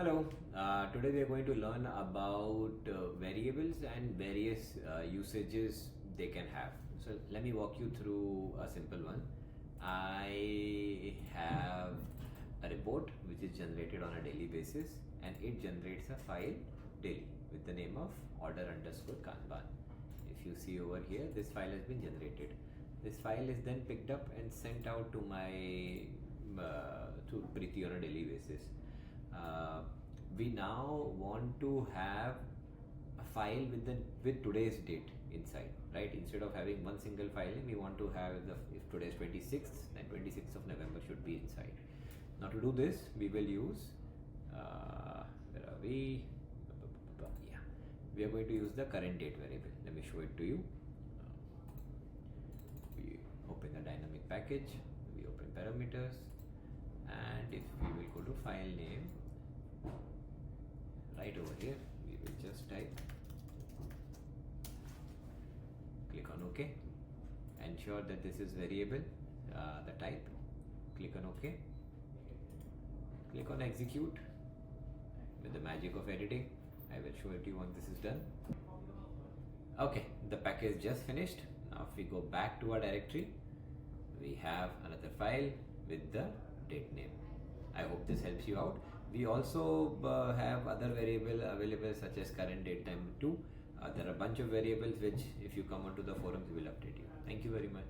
Hello, today we are going to learn about variables and various usages they can have. So let me walk you through a simple one. I have a report which is generated on a daily basis, and it generates a file daily with the name of order underscore Kanban. If you see over here, this file has been generated. This file is then picked up and sent out to my to Preeti on a daily basis. We now want to have a file with today's date inside, right? Instead of having one single file, we want to have if today is 26th, then 26th of November should be inside. Now to do this, we will use where are we? Yeah, we are going to use the current date variable. Let me show it to you. We open the dynamic package, we open parameters, and if we will go to file name, right over here, we will just type, click on OK, ensure that this is variable, the type, click on OK, click on execute. With the magic of editing, I will show it to you once this is done. Okay, the package just finished. Now if we go back to our directory, we have another file with the date name. I hope this helps you out. We also have other variables available such as current date time 2. There are a bunch of variables which if you come onto the forums we will update you. Thank you very much.